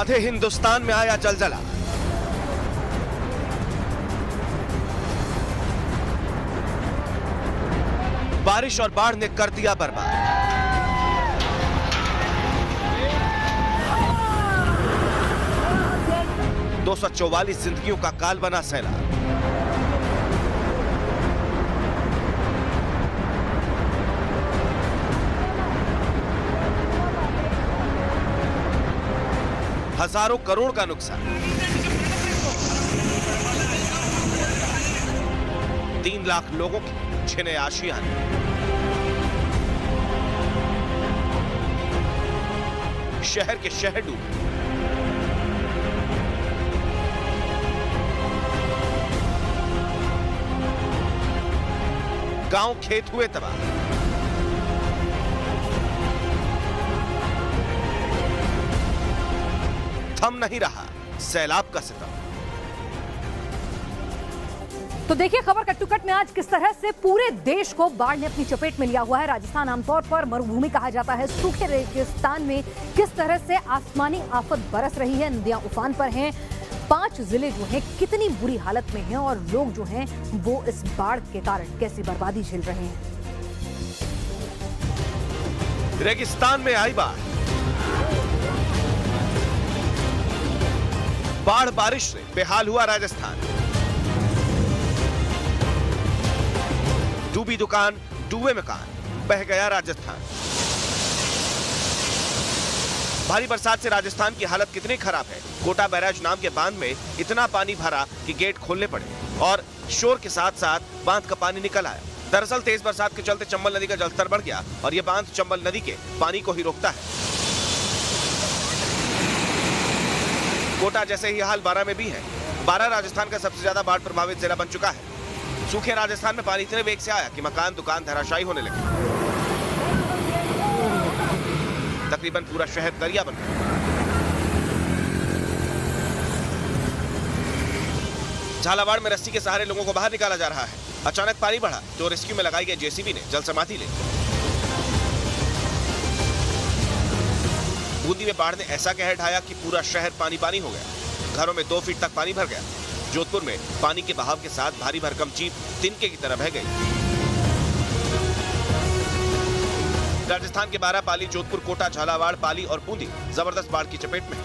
आधे हिंदुस्तान में आया जलजला। बारिश और बाढ़ ने कर दिया बर्बाद। दो 244 जिंदगियों का काल बना सैलाब। हजारों करोड़ का नुकसान। 3 लाख लोगों की छिने आशियाने। शहर के शहर डूबे। गांव खेत हुए तबाह। थम नहीं रहा सैलाब का सितम। तो देखिए खबर कट टू कट में आज किस तरह से पूरे देश को बाढ़ ने अपनी चपेट में लिया हुआ है। राजस्थान आमतौर पर मरुभूमि कहा जाता है। सूखे रेगिस्तान में किस तरह से आसमानी आफत बरस रही है। नदियां उफान पर हैं। 5 जिले जो हैं कितनी बुरी हालत में हैं और लोग जो हैं वो इस बाढ़ के कारण कैसी बर्बादी झेल रहे हैं। रेगिस्तान में आई बाढ़। बाढ़ बारिश से बेहाल हुआ राजस्थान। डूबी दुकान, डूबे मकान, बह गया राजस्थान। भारी बरसात से राजस्थान की हालत कितनी खराब है। कोटा बैराज नाम के बांध में इतना पानी भरा कि गेट खोलने पड़े और शोर के साथ साथ बांध का पानी निकल आया। दरअसल तेज बरसात के चलते चंबल नदी का जलस्तर बढ़ गया और यह बांध चंबल नदी के पानी को ही रोकता है। कोटा जैसे ही हाल बारां में भी है। बारां राजस्थान का सबसे ज्यादा बाढ़ प्रभावित जिला बन चुका है। सूखे राजस्थान में पानी इतने वेग से आया कि मकान दुकान धराशायी होने लगे। तकरीबन पूरा शहर दरिया बन गया। झालावाड़ में रस्सी के सहारे लोगों को बाहर निकाला जा रहा है। अचानक पानी बढ़ा तो रेस्क्यू में लगाई गई जेसीबी ने जल समाधि ली। बूंदी में बाढ़ ने ऐसा कहर ढाया कि पूरा शहर पानी पानी हो गया। घरों में 2 फीट तक पानी भर गया। जोधपुर में पानी के बहाव के साथ भारी भरकम जीप तिनके की तरह बह गई। राजस्थान के 12 पाली, जोधपुर, कोटा, झालावाड़, पाली और बूंदी जबरदस्त बाढ़ की चपेट में।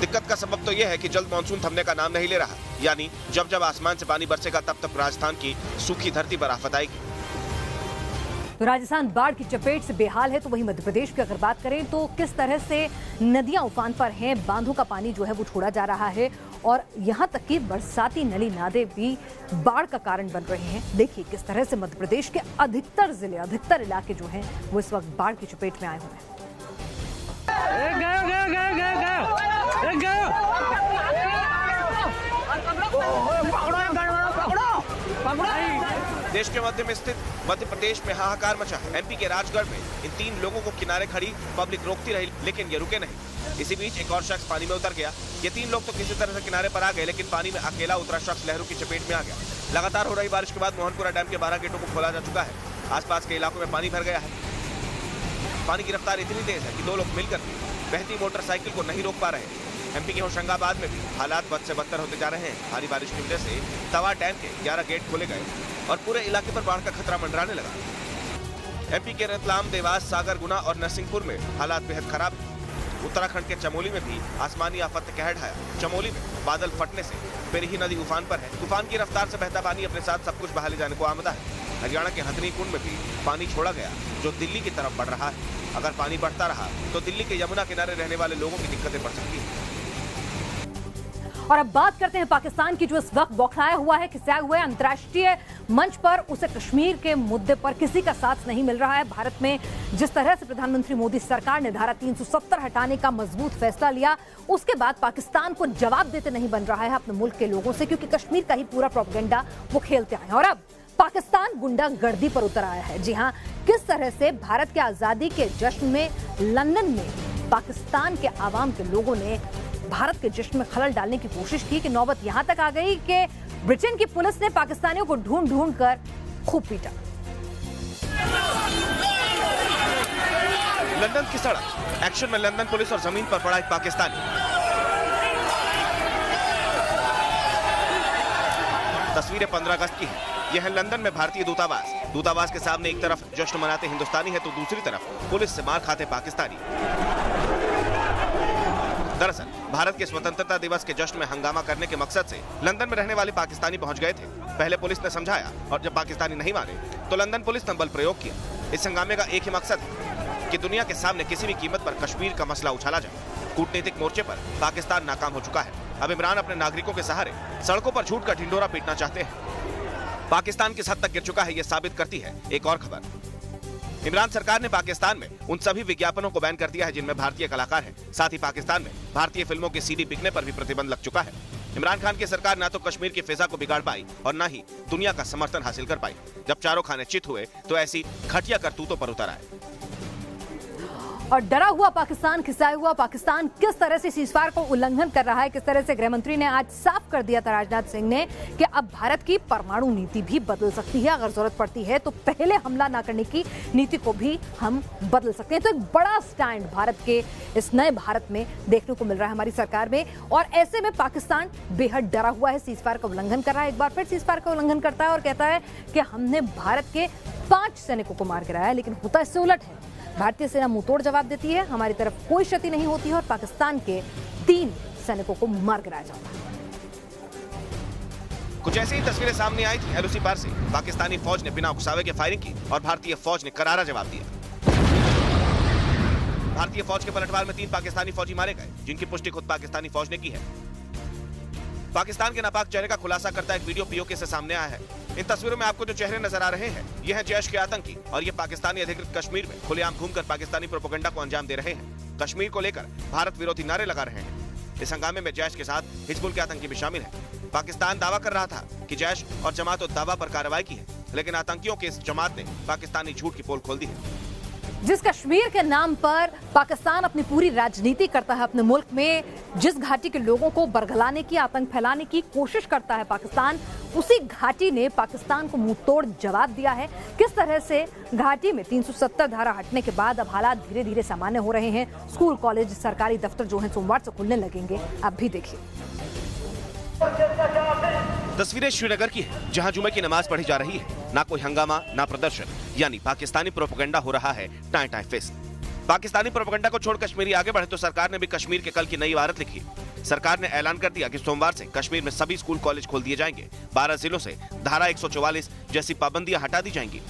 दिक्कत का सबब तो यह है कि जल्द मानसून थमने का नाम नहीं ले रहा। यानी जब जब आसमान से पानी बरसेगा तब तक राजस्थान की सूखी धरती पर आफत आएगी। तो राजस्थान बाढ़ की चपेट से बेहाल है। तो वहीं मध्य प्रदेश की अगर बात करें तो किस तरह से नदियां उफान पर हैं, बांधों का पानी जो है वो छोड़ा जा रहा है और यहां तक कि बरसाती नली नाले भी बाढ़ का कारण बन रहे हैं। देखिए किस तरह से मध्य प्रदेश के अधिकतर जिले, अधिकतर इलाके जो हैं वो इस वक्त बाढ़ की चपेट में आए हुए हैं। देश के मध्य में स्थित मध्य प्रदेश में हाहाकार मचा है। एमपी के राजगढ़ में इन 3 लोगों को किनारे खड़ी पब्लिक रोकती रही लेकिन ये रुके नहीं। इसी बीच एक और शख्स पानी में उतर गया। ये 3 लोग तो किसी तरह से किनारे पर आ गए लेकिन पानी में अकेला उतरा शख्स लहरों की चपेट में आ गया। लगातार हो रही बारिश के बाद मोहनपुरा डैम के 12 गेटों को खोला जा चुका है। आसपास के इलाकों में पानी भर गया है। पानी की रफ्तार इतनी तेज है कि 2 लोग मिलकर बहती मोटरसाइकिल को नहीं रोक पा रहे। एमपी के होशंगाबाद में भी हालात बद से बदतर होते जा रहे हैं। भारी बारिश की वजह से तवा डैम के 11 गेट खोले गए और पूरे इलाके पर बाढ़ का खतरा मंडराने लगा। एमपी के रतलाम, देवास, सागर, गुना और नरसिंहपुर में हालात बेहद खराब है। उत्तराखंड के चमोली में भी आसमानी आफत ने कहर ढाया। चमोली में बादल फटने से बिरही नदी उफान पर है। तूफान की रफ्तार से बहता पानी अपने साथ सब कुछ बहा ले जाने को आमदा है। हरियाणा के हथनी कुंड में भी पानी छोड़ा गया जो दिल्ली की तरफ बढ़ रहा है। अगर पानी बढ़ता रहा तो दिल्ली के यमुना किनारे रहने वाले लोगों की दिक्कतें बढ़ सकती हैं। और अब बात करते हैं पाकिस्तान की, जो इस वक्त बौखलाया हुआ है, खिंचाया हुआ है। अंतर्राष्ट्रीय मंच पर उसे कश्मीर के मुद्दे पर किसी का साथ नहीं मिल रहा है। भारत में जिस तरह से प्रधानमंत्री मोदी सरकार ने धारा 370 हटाने का मजबूत फैसला लिया, उसके बाद पाकिस्तान को जवाब देते नहीं बन रहा है अपने मुल्क के लोगों से, क्योंकि कश्मीर का ही पूरा प्रोपेगेंडा वो खेलते आए हैं। और अब पाकिस्तान गुंडागर्दी पर उतर आया है। जी हां, किस तरह से भारत के आजादी के जश्न में लंदन में पाकिस्तान के आवाम के लोगों ने भारत के जश्न में खलल डालने की कोशिश की कि नौबत यहां तक आ गई कि ब्रिटेन की पुलिस ने पाकिस्तानियों को ढूंढ ढूंढ कर खूब पीटा। लंदन की सड़क, एक्शन में लंदन पुलिस और जमीन पर पड़ा एक पाकिस्तानी। तस्वीरें 15 अगस्त की हैं। यह है लंदन में भारतीय दूतावास। दूतावास के सामने एक तरफ जश्न मनाते हिंदुस्तानी है तो दूसरी तरफ पुलिस से मार खाते पाकिस्तानी। दरअसल भारत के स्वतंत्रता दिवस के जश्न में हंगामा करने के मकसद से लंदन में रहने वाले पाकिस्तानी पहुंच गए थे। पहले पुलिस ने समझाया और जब पाकिस्तानी नहीं माने तो लंदन पुलिस ने बल प्रयोग किया। इस हंगामे का एक ही मकसद है कि दुनिया के सामने किसी भी कीमत पर कश्मीर का मसला उछाला जाए। कूटनीतिक मोर्चे पर पाकिस्तान नाकाम हो चुका है। अब इमरान अपने नागरिकों के सहारे सड़कों पर झूठ का ढिंढोरा पीटना चाहते हैं। पाकिस्तान किस हद तक गिर चुका है ये साबित करती है एक और खबर। इमरान सरकार ने पाकिस्तान में उन सभी विज्ञापनों को बैन कर दिया है जिनमें भारतीय कलाकार हैं। साथ ही पाकिस्तान में भारतीय फिल्मों के सीडी बिकने पर भी प्रतिबंध लग चुका है। इमरान खान की सरकार न तो कश्मीर की फिजा को बिगाड़ पाई और न ही दुनिया का समर्थन हासिल कर पाई। जब चारों खाने चित हुए तो ऐसी घटिया करतूतों पर उतर आए। और डरा हुआ पाकिस्तान, खिंचाया हुआ पाकिस्तान किस तरह से सीज़फायर को उल्लंघन कर रहा है, किस तरह से गृह मंत्री ने आज साफ कर दिया था राजनाथ सिंह ने कि अब भारत की परमाणु नीति भी बदल सकती है। अगर जरूरत पड़ती है तो पहले हमला ना करने की नीति को भी हम बदल सकते हैं। तो एक बड़ा स्टैंड भारत के इस नए भारत में देखने को मिल रहा है हमारी सरकार में। और ऐसे में पाकिस्तान बेहद डरा हुआ है, सीज़फायर का उल्लंघन कर रहा है। एक बार फिर सीज़फायर का उल्लंघन करता है और कहता है कि हमने भारत के 5 सैनिकों को मार गिराया, लेकिन होता इससे उलट है। भारतीय सेना मुंहतोड़ जवाब देती है, हमारी तरफ कोई क्षति नहीं होती है और पाकिस्तान के 3 सैनिकों को मार गिराया जाता है। कुछ ऐसी ही तस्वीरें सामने आई थी एलओसी पार से। पाकिस्तानी फौज ने बिना उकसावे के फायरिंग की और भारतीय फौज ने करारा जवाब दिया। भारतीय फौज के पलटवार में 3 पाकिस्तानी फौजी मारे गए, जिनकी पुष्टि खुद पाकिस्तानी फौज ने की है। पाकिस्तान के नापाक चेहरे का खुलासा करता एक वीडियो पीओके से सामने आया है। इन तस्वीरों में आपको जो चेहरे नजर आ रहे हैं, यह है जैश के आतंकी और ये पाकिस्तानी अधिकृत कश्मीर में खुलेआम घूमकर पाकिस्तानी प्रोपेगेंडा को अंजाम दे रहे हैं। कश्मीर को लेकर भारत विरोधी नारे लगा रहे हैं। इस हंगामे में जैश के साथ हिजबुल के आतंकी भी शामिल हैं। पाकिस्तान दावा कर रहा था कि जैश और जमात उद दावा पर कार्रवाई की है, लेकिन आतंकियों के इस जमात ने पाकिस्तानी झूठ की पोल खोल दी है। जिस कश्मीर के नाम पर पाकिस्तान अपनी पूरी राजनीति करता है, अपने मुल्क में जिस घाटी के लोगों को बरगलाने की, आतंक फैलाने की कोशिश करता है पाकिस्तान, उसी घाटी ने पाकिस्तान को मुंहतोड़ जवाब दिया है। किस तरह से घाटी में 370 धारा हटने के बाद अब हालात धीरे धीरे सामान्य हो रहे हैं। स्कूल, कॉलेज, सरकारी दफ्तर जो हैं सोमवार से खुलने लगेंगे। अब भी देखिए तस्वीरें श्रीनगर की है, जहां जुमे की नमाज पढ़ी जा रही है। ना कोई हंगामा, ना प्रदर्शन, यानी पाकिस्तानी प्रोपेगेंडा हो रहा है टाएं टाएं फेस। पाकिस्तानी प्रोपेगेंडा को छोड़ कश्मीरी आगे बढ़े तो सरकार ने भी कश्मीर के कल की नई इबारत लिखी। सरकार ने ऐलान कर दिया कि सोमवार से कश्मीर में सभी स्कूल, कॉलेज खोल दिए जाएंगे। 12 जिलों से धारा 144 जैसी पाबंदियां हटा दी जाएंगी।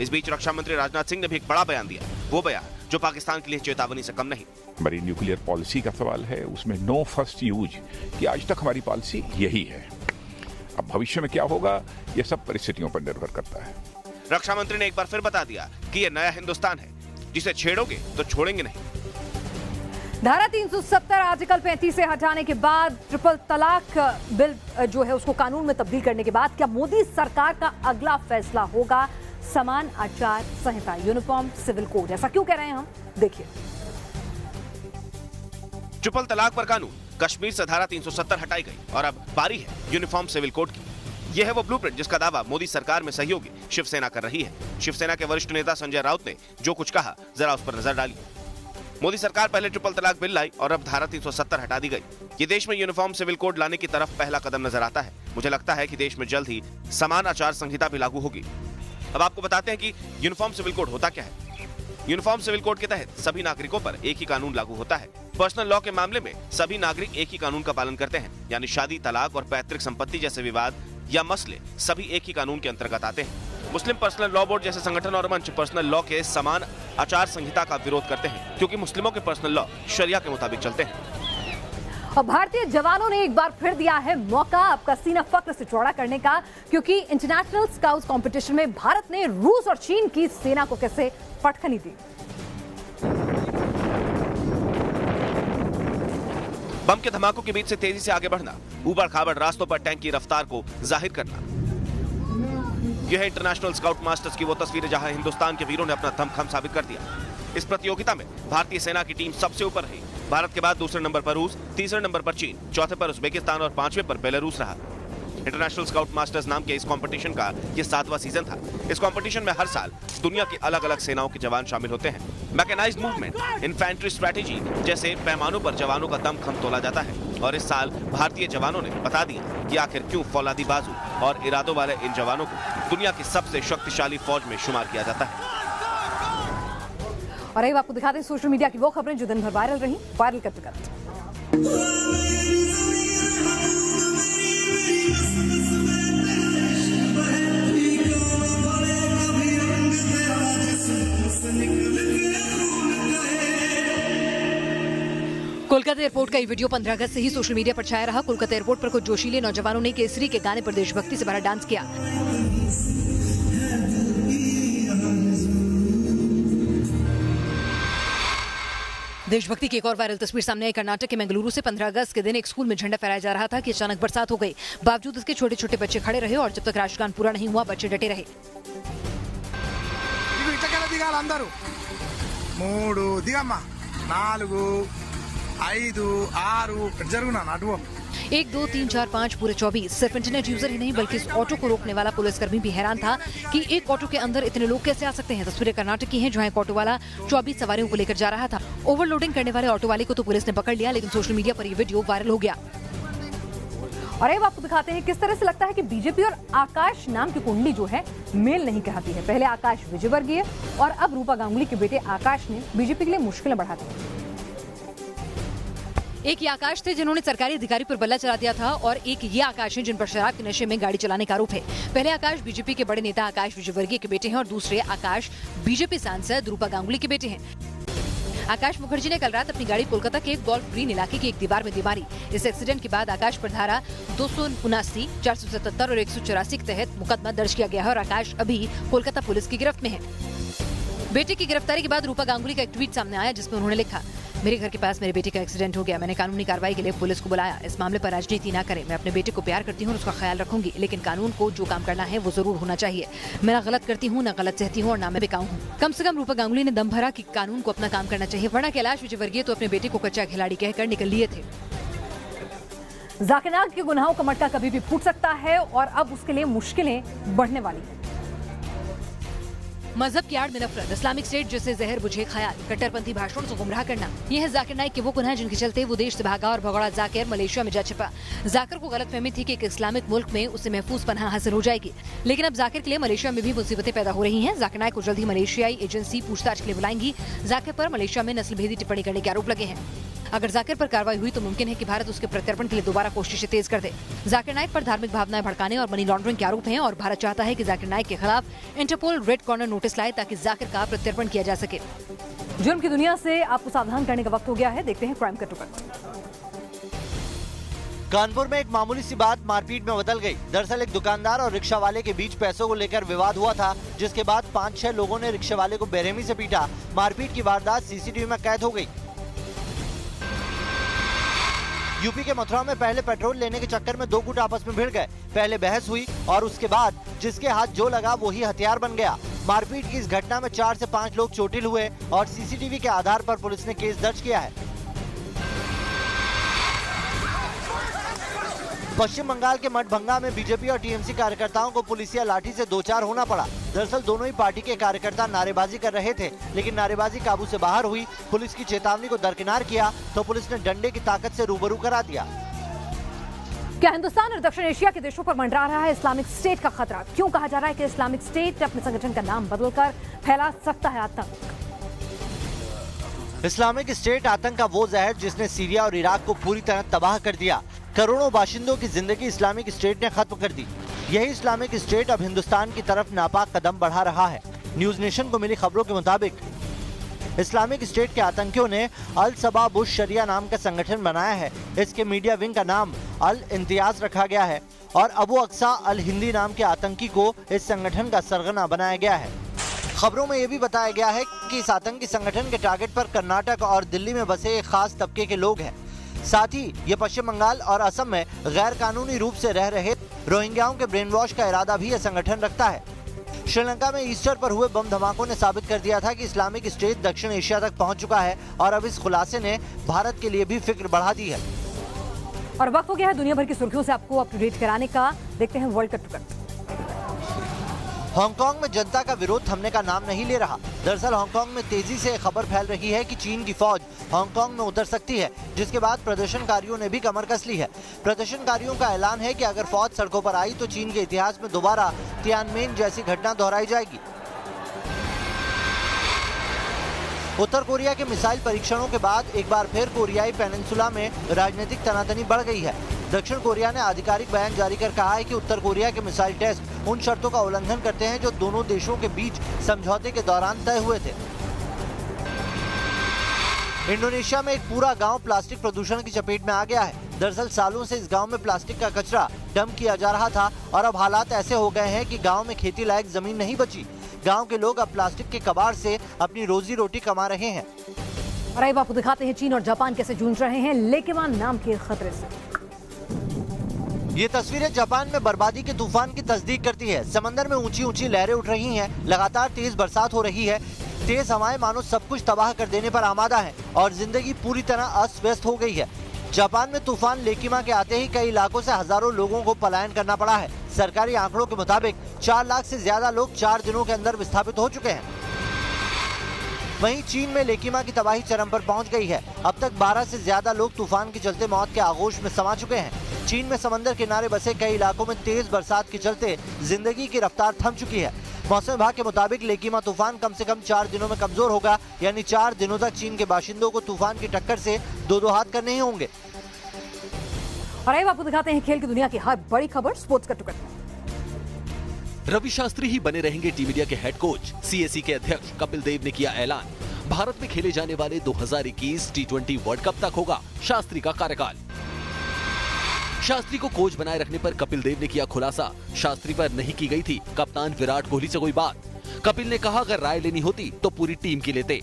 इस बीच रक्षा मंत्री राजनाथ सिंह ने भी एक बड़ा बयान दिया, वो बयान जो पाकिस्तान के लिए चेतावनी से कम नहीं। हमारी न्यूक्लियर पॉलिसी का सवाल है, उसमें नो फर्स्ट यूज की आज तक हमारी पॉलिसी यही है। अब भविष्य में क्या होगा, ये सब परिस्थितियों पर निर्भर करता है। रक्षा मंत्री ने एक बार फिर बता दिया कि ये नया हिंदुस्तान है, जिसे छेड़ोगे तो छोड़ेंगे नहीं। धारा 370 आर्टिकल 35 से हटाने के बाद ट्रिपल तलाक बिल जो है उसको कानून में तब्दील करने के बाद क्या मोदी सरकार का अगला फैसला होगा समान आचार संहिता, यूनिफॉर्म सिविल कोड? ऐसा क्यों कह रहे हैं हम, देखिए। ट्रिपल तलाक पर कानून, कश्मीर से धारा 370 हटाई गई और अब बारी है यूनिफॉर्म सिविल कोड की। यह है वो ब्लूप्रिंट जिसका दावा मोदी सरकार में सहयोगी शिवसेना कर रही है। शिवसेना के वरिष्ठ नेता संजय राउत ने जो कुछ कहा, जरा उस पर नजर डालिए। मोदी सरकार पहले ट्रिपल तलाक बिल लाई और अब धारा 370 हटा दी गई। ये देश में यूनिफॉर्म सिविल कोड लाने की तरफ पहला कदम नजर आता है। मुझे लगता है कि देश में जल्द ही समान आचार संहिता भी लागू होगी। अब आपको बताते हैं कि यूनिफॉर्म सिविल कोड होता क्या है। यूनिफॉर्म सिविल कोड के तहत सभी नागरिकों पर एक ही कानून लागू होता है। पर्सनल लॉ के मामले में सभी नागरिक एक ही कानून का पालन करते हैं, यानी शादी, तलाक और पैतृक संपत्ति जैसे विवाद या मसले सभी एक ही कानून के अंतर्गत आते हैं। मुस्लिम पर्सनल लॉ बोर्ड जैसे संगठन और मंच पर्सनल लॉ के समान आचार संहिता का विरोध करते हैं, क्योंकि मुस्लिमों के पर्सनल लॉ शरिया के मुताबिक चलते हैं। और भारतीय जवानों ने एक बार फिर दिया है मौका आपका सीना फक्र से चौड़ा करने का, क्योंकि इंटरनेशनल स्काउट्स कंपटीशन में भारत ने रूस और चीन की सेना को कैसे पटखनी दी। बम के धमाकों के बीच से तेजी से आगे बढ़ना, ऊबड़ खाबड़ रास्तों पर टैंक की रफ्तार को जाहिर करना। यह है इंटरनेशनल स्काउट मास्टर्स की वो तस्वीरें जहां हिंदुस्तान के वीरों ने अपना दमखम साबित कर दिया। इस प्रतियोगिता में भारतीय सेना की टीम सबसे ऊपर रही। भारत के बाद दूसरे नंबर पर रूस, तीसरे नंबर पर चीन, चौथे पर उज्बेकिस्तान और 5वें पर बेलारूस रहा। इंटरनेशनल स्काउट मास्टर्स नाम के इस कंपटीशन का ये 7वां सीजन था। इस कंपटीशन में हर साल दुनिया की अलग अलग सेनाओं के जवान शामिल होते हैं। मैकेनाइज्ड मूवमेंट, इन्फैंट्री स्ट्रेटेजी जैसे पैमानों पर जवानों का दमखम तोला जाता है। और इस साल भारतीय जवानों ने बता दिया कि आखिर क्यों फौलादी बाजू और इरादों वाले इन जवानों को दुनिया की सबसे शक्तिशाली फौज में शुमार किया जाता है। और अब आपको दिखाते हैं सोशल मीडिया की वो खबरें जो दिन भर वायरल रही, वायरल करते करते। कोलकाता एयरपोर्ट का ये वीडियो 15 अगस्त से ही सोशल मीडिया पर छाया रहा। कोलकाता एयरपोर्ट पर कुछ जोशीले नौजवानों ने केसरी के गाने पर देशभक्ति से भरा डांस किया। देशभक्ति की एक और वायरल तस्वीर सामने आई। कर्नाटक के मंगलुरु से 15 अगस्त के दिन एक स्कूल में झंडा फहराया जा रहा था कि अचानक बरसात हो गई। बावजूद इसके छोटे छोटे बच्चे खड़े रहे और जब तक राष्ट्रगान पूरा नहीं हुआ बच्चे डटे रहे। అందరూ 3 దిగమ్మా 4 5 6 జరుగునా అటు 1 2 3 4 5 पूरे 24। सिर्फ इंटरनेट यूजर ही नहीं बल्कि इस ऑटो को रोकने वाला पुलिसकर्मी भी हैरान था कि एक ऑटो के अंदर इतने लोग कैसे आ सकते हैं। तस्वीरें कर्नाटक की हैं जहां एक ऑटो वाला 24 सवारियों को लेकर जा रहा था। ओवरलोडिंग करने वाले ऑटो वाले को तो पुलिस ने पकड़ लिया, लेकिन सोशल मीडिया पर यह वीडियो वायरल हो गया। और अब आपको दिखाते हैं किस तरह से लगता है कि बीजेपी और आकाश नाम की कुंडली जो है मेल नहीं खाती है। पहले आकाश विजयवर्गीय और अब रूपा गांगुली के बेटे आकाश ने बीजेपी के लिए मुश्किलें बढ़ा दी। एक ये आकाश थे जिन्होंने सरकारी अधिकारी पर बल्ला चला दिया था और एक ये आकाश है जिन पर शराब के नशे में गाड़ी चलाने का आरोप है। पहले आकाश बीजेपी के बड़े नेता आकाश विजयवर्गीय के बेटे हैं और दूसरे आकाश बीजेपी सांसद रूपा गांगुली के बेटे हैं। आकाश मुखर्जी ने कल रात अपनी गाड़ी कोलकाता के एक गोल्फ ग्रीन इलाके की एक दीवार में दी मारी। इस एक्सीडेंट के बाद आकाश पर धारा 279, 477 और 184 के तहत मुकदमा दर्ज किया गया है और आकाश अभी कोलकाता पुलिस की गिरफ्त में है। बेटे की गिरफ्तारी के बाद रूपा गांगुली का एक ट्वीट सामने आया जिसमें उन्होंने लिखा, मेरे घर के पास मेरे बेटे का एक्सीडेंट हो गया। मैंने कानूनी कार्रवाई के लिए पुलिस को बुलाया। इस मामले पर राजनीति ना करें। मैं अपने बेटे को प्यार करती हूँ और उसका ख्याल रखूंगी, लेकिन कानून को जो काम करना है वो जरूर होना चाहिए। मैं ना गलत करती हूँ, ना गलत सहती हूँ और ना मैं बिकाऊ हूँ। कम से कम रूपा गांगुली ने दम भरा कि कानून को अपना काम करना चाहिए, वरना कैलाश विजयवर्गीय तो अपने बेटे को कच्चा खिलाड़ी कहकर निकल लिए थे। जाकिर नाइक के गुनाहों का मटका कभी भी फूट सकता है और अब उसके लिए मुश्किलें बढ़ने वाली है। मजहब की आड़ में नफरत, इस्लामिक स्टेट जैसे जहर बुझे ख्याल, कट्टरपंथी भाषणों से गुमराह करना, ये है जाकिर नाइक के वो गुनाह जिनके चलते वो देश से भागा और भगौड़ा जाकिर मलेशिया में जा छिपा। जाकिर को गलतफहमी थी कि एक इस्लामिक मुल्क में उसे महफूज पनाह हासिल हो जाएगी, लेकिन अब जाकिर के लिए मलेशिया में भी मुसीबतें पैदा हो रही हैं। जाकिर नाइक को जल्द ही मलेशियाई एजेंसी पूछताछ के लिए बुलाएंगी। जाकिर पर मलेशिया में नस्ल भेदी टिप्पणी करने के आरोप लगे हैं। अगर जाकिर पर कार्रवाई हुई तो मुमकिन है कि भारत उसके प्रत्यर्पण के लिए दोबारा कोशिशें तेज कर दे। जाकिर नाइक पर धार्मिक भावनाएं भड़काने और मनी लॉन्ड्रिंग के आरोप हैं और भारत चाहता है कि जाकिर नाइक के खिलाफ इंटरपोल रेड कॉर्नर नोटिस लाए ताकि जाकिर का प्रत्यर्पण किया जा सके। जुर्म की दुनिया से आपको सावधान करने का वक्त हो गया है। देखते हैं crime cut to cut. Kanpur में एक मामूली सी बात मारपीट में बदल गई। दरअसल एक दुकानदार और रिक्शा वाले के बीच पैसों को लेकर विवाद हुआ था, जिसके बाद 5-6 लोगों ने रिक्शा वाले को बेरहमी से पीटा। मारपीट की वारदात सीसीटीवी में कैद हो गई। यूपी के मथुरा में पहले पेट्रोल लेने के चक्कर में 2 गुट आपस में भिड़ गए। पहले बहस हुई और उसके बाद जिसके हाथ जो लगा वो ही हथियार बन गया। मारपीट की इस घटना में 4 से 5 लोग चोटिल हुए और सीसीटीवी के आधार पर पुलिस ने केस दर्ज किया है। पश्चिम बंगाल के मठभंगा में बीजेपी और टीएमसी कार्यकर्ताओं को पुलिसिया लाठी से 2-4 होना पड़ा। दरअसल दोनों ही पार्टी के कार्यकर्ता नारेबाजी कर रहे थे, लेकिन नारेबाजी काबू से बाहर हुई। पुलिस की चेतावनी को दरकिनार किया तो पुलिस ने डंडे की ताकत से रूबरू करा दिया। क्या हिंदुस्तान और दक्षिण एशिया के देशों पर मंडरा रहा है इस्लामिक स्टेट का खतरा? क्यों कहा जा रहा है कि इस्लामिक स्टेट अपने संगठन का नाम बदलकर फैला सकता है आतंक? इस्लामिक स्टेट आतंक का वो जहर जिसने सीरिया और इराक को पूरी तरह तबाह कर दिया। करोड़ों बाशिंदों की जिंदगी इस्लामिक स्टेट ने खत्म कर दी। यही इस्लामिक स्टेट अब हिंदुस्तान की तरफ नापाक कदम बढ़ा रहा है। न्यूज नेशन को मिली खबरों के मुताबिक इस्लामिक स्टेट के आतंकियों ने अल सबा बुश शरिया नाम का संगठन बनाया है। इसके मीडिया विंग का नाम अल इम्तियाज रखा गया है और अबू अक्सा अल हिंदी नाम के आतंकी को इस संगठन का सरगना बनाया गया है। खबरों में ये भी बताया गया है कि इस आतंकी संगठन के टारगेट पर कर्नाटक और दिल्ली में बसे एक खास तबके के लोग हैं। साथ ही ये पश्चिम बंगाल और असम में गैर कानूनी रूप से रह रहे रोहिंग्याओं के ब्रेन वॉश का इरादा भी यह संगठन रखता है। श्रीलंका में ईस्टर पर हुए बम धमाकों ने साबित कर दिया था कि इस्लामिक स्टेट दक्षिण एशिया तक पहुंच चुका है और अब इस खुलासे ने भारत के लिए भी फिक्र बढ़ा दी है। और वक्त हो गया है दुनिया भर की सुर्खियों से आपको अप टू डेट कराने का। देखते हैं world cup to cut. Hong Kong में जनता का विरोध थमने का नाम नहीं ले रहा। दरअसल हांगकांग में तेजी से खबर फैल रही है कि चीन की फौज हांगकांग में उतर सकती है, जिसके बाद प्रदर्शनकारियों ने भी कमर कस ली है। प्रदर्शनकारियों का ऐलान है कि अगर फौज सड़कों पर आई तो चीन के इतिहास में दोबारा तियानमेन जैसी घटना दोहराई जाएगी। उत्तर कोरिया के मिसाइल परीक्षणों के बाद एक बार फिर कोरियाई पेनिनसुला में राजनीतिक तनातनी बढ़ गई है। दक्षिण कोरिया ने आधिकारिक बयान जारी कर कहा है कि उत्तर कोरिया के मिसाइल टेस्ट उन शर्तों का उल्लंघन करते हैं जो दोनों देशों के बीच समझौते के दौरान तय हुए थे। इंडोनेशिया में एक पूरा गांव प्लास्टिक प्रदूषण की चपेट में आ गया है। दरअसल सालों से इस गांव में प्लास्टिक का कचरा डंप किया जा रहा था और अब हालात ऐसे हो गए हैं कि गांव में खेती लायक जमीन नहीं बची। गांव के लोग अब प्लास्टिक के कबाड़ से अपनी रोजी रोटी कमा रहे हैं। और अब आपको दिखाते हैं चीन और जापान कैसे जूझ रहे हैं लेकिवान नाम के खतरे से। ये तस्वीरें जापान में बर्बादी के तूफान की तस्दीक करती है। समंदर में ऊंची ऊंची लहरें उठ रही हैं, लगातार तेज बरसात हो रही है। तेज हवाएं मानो सब कुछ तबाह कर देने पर आमादा है और जिंदगी पूरी तरह अस्त व्यस्त हो गई है। जापान में तूफान लेकिमा के आते ही कई इलाकों से हजारों लोगों को पलायन करना पड़ा है। सरकारी आंकड़ों के मुताबिक 4 लाख से ज्यादा लोग 4 दिनों के अंदर विस्थापित हो चुके हैं। वहीं चीन में लेकिमा की तबाही चरम पर पहुंच गई है। अब तक 12 से ज्यादा लोग तूफान के चलते मौत के आगोश में समा चुके हैं। चीन में समंदर किनारे बसे कई इलाकों में तेज बरसात के चलते जिंदगी की रफ्तार थम चुकी है। मौसम विभाग के मुताबिक लेकिमा तूफान कम से कम 4 दिनों में कमजोर होगा, यानी 4 दिनों तक चीन के बाशिंदों को तूफान की टक्कर से दो हाथ करने ही होंगे। और अब आपको दिखाते हैं खेल की दुनिया की हर बड़ी खबर स्पोर्ट्स का टुकड़ा। रवि शास्त्री ही बने रहेंगे टीम इंडिया के हेड कोच। सीएससी के अध्यक्ष कपिल देव ने किया ऐलान, भारत में खेले जाने वाले 2021 टी20 वर्ल्ड कप तक होगा शास्त्री का कार्यकाल। शास्त्री को कोच बनाए रखने पर कपिल देव ने किया खुलासा। शास्त्री पर नहीं की गई थी कप्तान विराट कोहली से कोई बात। कपिल ने कहा अगर राय लेनी होती तो पूरी टीम की लेते।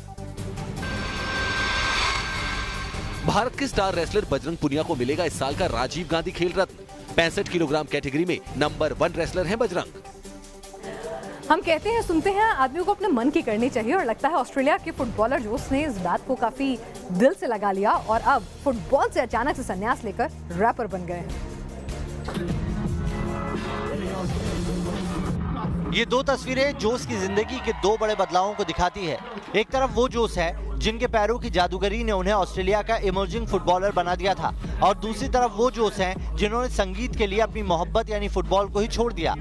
भारत के स्टार रेसलर बजरंग पुनिया को मिलेगा इस साल का राजीव गांधी खेल रत्न। 65 किलोग्राम कैटेगरी में नंबर 1 रेसलर हैं बजरंग। हम कहते हैं सुनते हैं आदमियों को अपने मन की करनी चाहिए और लगता है ऑस्ट्रेलिया के फुटबॉलर जोस ने इस बात को काफी दिल से लगा लिया और अब फुटबॉल से अचानक से संन्यास लेकर रैपर बन गए हैं। ये 2 तस्वीरें जोस की जिंदगी के 2 बड़े बदलावों को दिखाती है। एक तरफ वो जोस है जिनके पैरों की जादूगरी ने उन्हें ऑस्ट्रेलिया का इमर्जिंग फुटबॉलर बना दिया था और दूसरी तरफ वो जोस हैं जिन्होंने संगीत के लिए अपनी मोहब्बत यानी फुटबॉल को ही छोड़ दिया।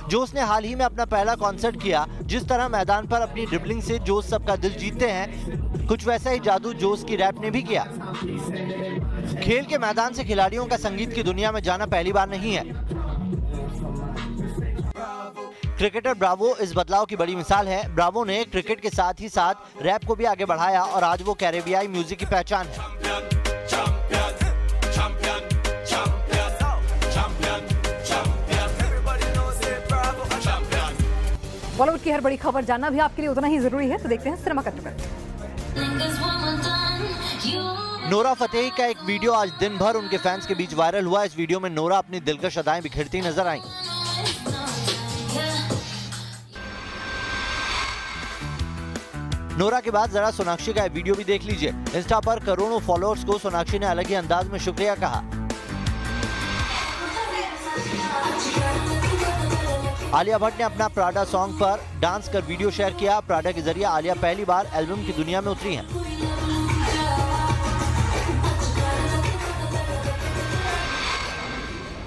जोस ने हाल ही में अपना पहला कॉन्सर्ट किया। जिस तरह मैदान पर अपनी ड्रिबलिंग से जोस सबका दिल जीतते हैं, कुछ वैसा ही जादू जोस की रैप ने भी किया। खेल के मैदान से खिलाड़ियों का संगीत की दुनिया में जाना पहली बार नहीं है। क्रिकेटर ब्रावो इस बदलाव की बड़ी मिसाल है। ब्रावो ने क्रिकेट के साथ ही साथ रैप को भी आगे बढ़ाया और आज वो कैरेबियाई म्यूजिक की पहचान है। बॉलीवुड की हर बड़ी खबर जानना भी आपके लिए उतना ही जरूरी है, तो देखते हैं सिनेमा का टुकड़ा। नोरा फतेही का एक वीडियो आज दिन भर उनके फैंस के बीच वायरल हुआ। इस वीडियो में नोरा अपनी दिलकश अदाएं बिखेरती नजर आईं। नोरा के बाद जरा सोनाक्षी का वीडियो भी देख लीजिए। इंस्टा पर करोड़ों फॉलोअर्स को सोनाक्षी ने अलग ही अंदाज में शुक्रिया कहा। आलिया भट्ट ने अपना प्राडा सॉन्ग पर डांस कर वीडियो शेयर किया। प्राडा के जरिए आलिया पहली बार एल्बम की दुनिया में उतरी हैं।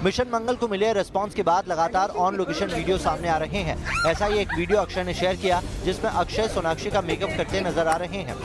मिशन मंगल को मिले रिस्पांस के बाद लगातार ऑन लोकेशन वीडियो सामने आ रहे हैं। ऐसा ही एक वीडियो अक्षय ने शेयर किया जिसमें अक्षय सोनाक्षी का मेकअप करते नजर आ रहे हैं।